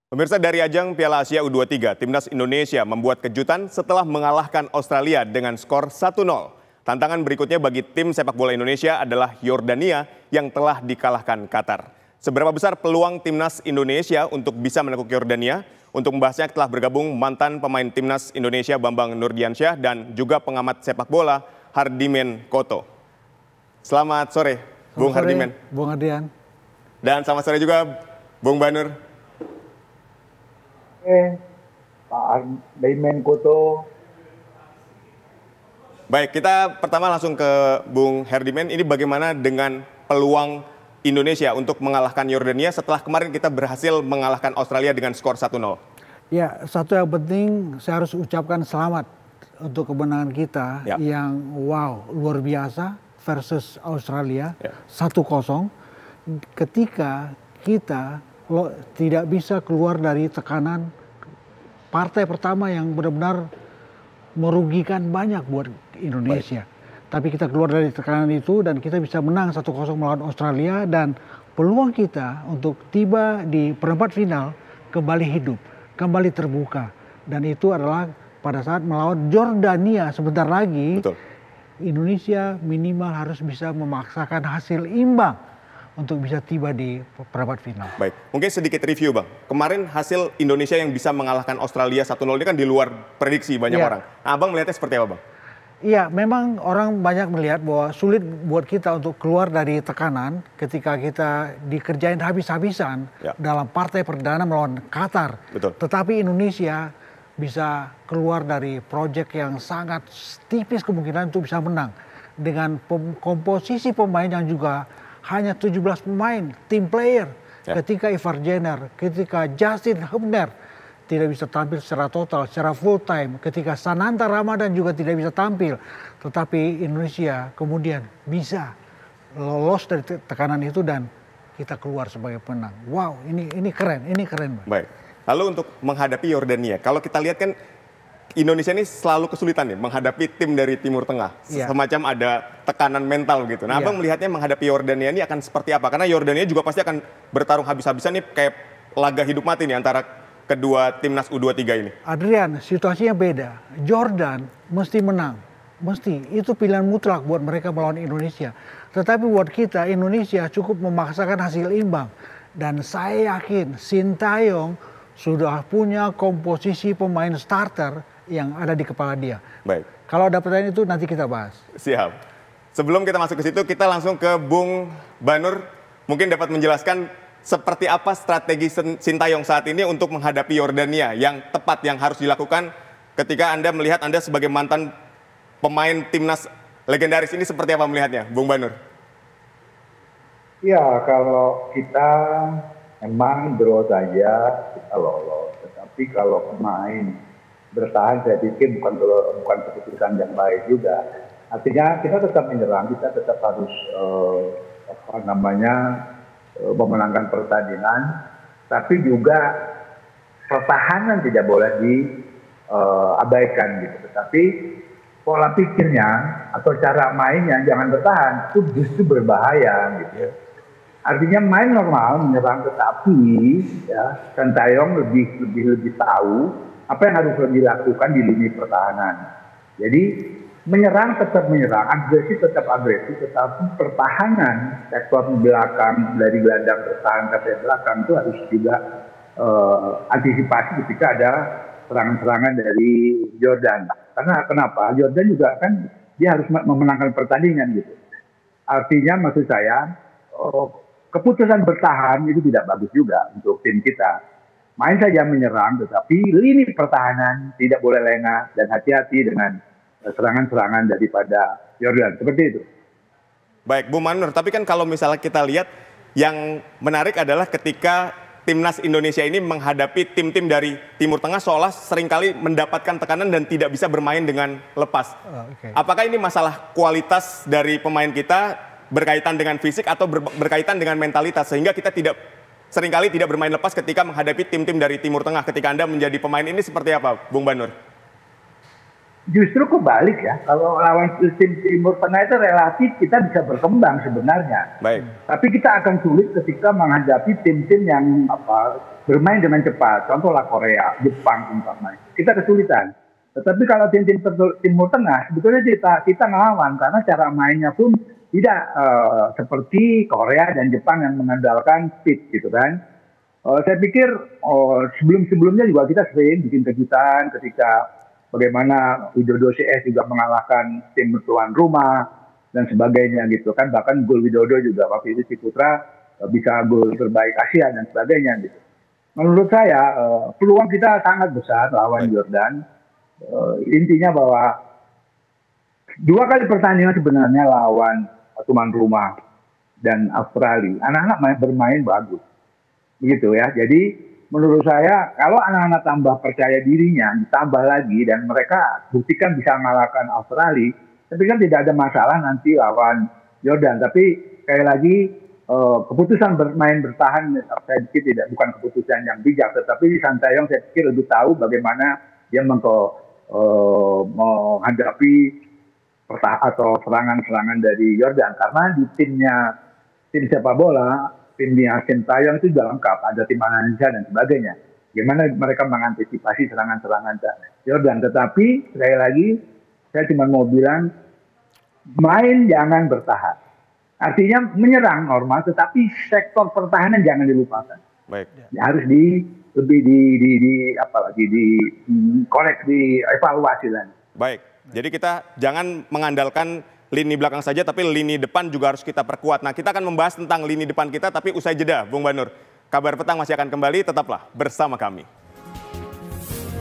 Pemirsa, dari ajang Piala Asia U23, Timnas Indonesia membuat kejutan setelah mengalahkan Australia dengan skor 1-0. Tantangan berikutnya bagi tim sepak bola Indonesia adalah Yordania yang telah dikalahkan Qatar. Seberapa besar peluang Timnas Indonesia untuk bisa menekuk Yordania? Untuk membahasnya telah bergabung mantan pemain Timnas Indonesia Bambang Nurdiansyah dan juga pengamat sepak bola Hardimen Koto. Selamat sore, Bung Hardimen. Bung Ardian. Dan selamat sore juga, Bung Banur. Pak Hardimen Koto. Baik, kita pertama langsung ke Bung Hardimen. Ini bagaimana dengan peluang Indonesia untuk mengalahkan Yordania setelah kemarin kita berhasil mengalahkan Australia dengan skor 1-0? Ya, satu yang penting saya harus ucapkan selamat untuk kemenangan kita yang wow, luar biasa versus Australia 1-0. Ketika kita tidak bisa keluar dari tekanan partai pertama yang benar-benar merugikan banyak buat Indonesia. Tapi kita keluar dari tekanan itu dan kita bisa menang 1-0 melawan Australia, dan peluang kita untuk tiba di perempat final kembali hidup, kembali terbuka. Dan itu adalah pada saat melawan Yordania sebentar lagi. Betul. Indonesia minimal harus bisa memaksakan hasil imbang untuk bisa tiba di perempat final. Baik, mungkin sedikit review, Bang. Kemarin hasil Indonesia yang bisa mengalahkan Australia 1-0 ini kan di luar prediksi banyak orang. Nah, Abang melihatnya seperti apa, Bang? Iya, memang orang banyak melihat bahwa sulit buat kita untuk keluar dari tekanan ketika kita dikerjain habis-habisan dalam partai perdana melawan Qatar. Betul. Tetapi Indonesia bisa keluar dari proyek yang sangat tipis kemungkinan untuk bisa menang. Dengan komposisi pemain yang juga hanya 17 pemain, tim player. Ketika Ivar Jenner, ketika Justin Hubner tidak bisa tampil secara total, secara full time. Ketika Sananta Ramadan juga tidak bisa tampil. Tetapi Indonesia kemudian bisa lolos dari tekanan itu dan kita keluar sebagai pemenang. Wow, ini keren, Bang. Baik. Lalu untuk menghadapi Yordania, kalau kita lihat kan Indonesia ini selalu kesulitan nih menghadapi tim dari Timur Tengah. Semacam ada tekanan mental gitu. Nah, Abang melihatnya menghadapi Yordania ini akan seperti apa? Karena Yordania juga pasti akan bertarung habis-habisan nih, kayak laga hidup mati nih antara kedua timnas U23 ini. Adrian, situasinya beda. Jordan mesti menang. Mesti. Itu pilihan mutlak buat mereka melawan Indonesia. Tetapi buat kita, Indonesia cukup memaksakan hasil imbang. Dan saya yakin Sintayong sudah punya komposisi pemain starter yang ada di kepala dia. Baik. Kalau ada pertanyaan itu nanti kita bahas. Siap. Sebelum kita masuk ke situ, kita langsung ke Bung Banur. Mungkin dapat menjelaskan seperti apa strategi Sintayong saat ini untuk menghadapi Yordania yang tepat, yang harus dilakukan ketika Anda melihat Anda sebagai mantan pemain timnas legendaris ini, seperti apa melihatnya, Bung Banur? Ya, kalau kita memang draw saja kita lolos. Tetapi kalau pemain bertahan, saya pikir bukan keputusan yang baik juga. Artinya kita tetap menyerang, kita tetap harus memenangkan pertandingan, tapi juga pertahanan tidak boleh diabaikan gitu. Tetapi pola pikirnya atau cara mainnya jangan bertahan, itu justru berbahaya gitu. Artinya main normal, menyerang, tetapi Sintayong lebih tahu apa yang harus dilakukan di lini pertahanan. Jadi menyerang tetap menyerang, agresif tetap agresif, tetapi pertahanan sektor belakang dari gelandang bertahan sampai belakang itu harus juga antisipasi ketika ada serangan-serangan dari Jordan. Karena kenapa? Jordan juga kan dia harus memenangkan pertandingan gitu. Artinya maksud saya keputusan bertahan itu tidak bagus juga untuk tim kita. Main saja menyerang, tetapi lini pertahanan tidak boleh lengah dan hati-hati dengan serangan-serangan daripada Jordan, seperti itu. Baik, Bu Manur, tapi kan kalau misalnya kita lihat yang menarik adalah ketika timnas Indonesia ini menghadapi tim-tim dari Timur Tengah seolah seringkali mendapatkan tekanan dan tidak bisa bermain dengan lepas. Apakah ini masalah kualitas dari pemain kita berkaitan dengan fisik atau berkaitan dengan mentalitas sehingga kita seringkali tidak bermain lepas ketika menghadapi tim-tim dari Timur Tengah? Ketika Anda menjadi pemain ini seperti apa, Bung Banur? justru kebalik ya. Kalau lawan tim Timur Tengah itu relatif kita bisa berkembang sebenarnya. Baik. Tapi kita akan sulit ketika menghadapi tim-tim yang bermain dengan cepat. Contohlah Korea, Jepang umpamanya. Kita kesulitan. Tetapi kalau tim-tim Timur Tengah sebetulnya kita ngelawan karena cara mainnya pun tidak seperti Korea dan Jepang yang mengandalkan speed gitu kan. Saya pikir sebelum-sebelumnya juga kita sering bikin kejutan ketika bagaimana Widodo CS juga mengalahkan tim tuan rumah dan sebagainya gitu kan. Bahkan gol Widodo juga waktu itu Ciputra bisa gol terbaik Asia dan sebagainya gitu. Menurut saya peluang kita sangat besar lawan Jordan. Intinya bahwa 2 kali pertandingan sebenarnya lawan tuan rumah dan Australia. Anak-anak bermain bagus. Begitu ya. Jadi menurut saya kalau anak-anak tambah percaya dirinya, ditambah lagi dan mereka buktikan bisa mengalahkan Australia, tapi kan tidak ada masalah nanti lawan Jordan. Tapi sekali lagi keputusan bermain bertahan saya pikir bukan keputusan yang bijak, tetapi Sintayong saya pikir lebih tahu bagaimana dia menghadapi atau serangan-serangan dari Jordan, karena di tim sepak bola timnya Sintayong itu juga lengkap, ada tim analisa dan sebagainya. Gimana mereka mengantisipasi serangan-serangan Jordan. Tetapi sekali lagi saya cuma mau bilang main jangan bertahan. Artinya menyerang normal, tetapi sektor pertahanan jangan dilupakan. Baik. Harus lebih korek, dievaluasi lagi. Baik. Jadi kita jangan mengandalkan lini belakang saja, tapi lini depan juga harus kita perkuat. Nah, kita akan membahas tentang lini depan kita, tapi usai jeda, Bung Banur. Kabar Petang masih akan kembali, tetaplah bersama kami.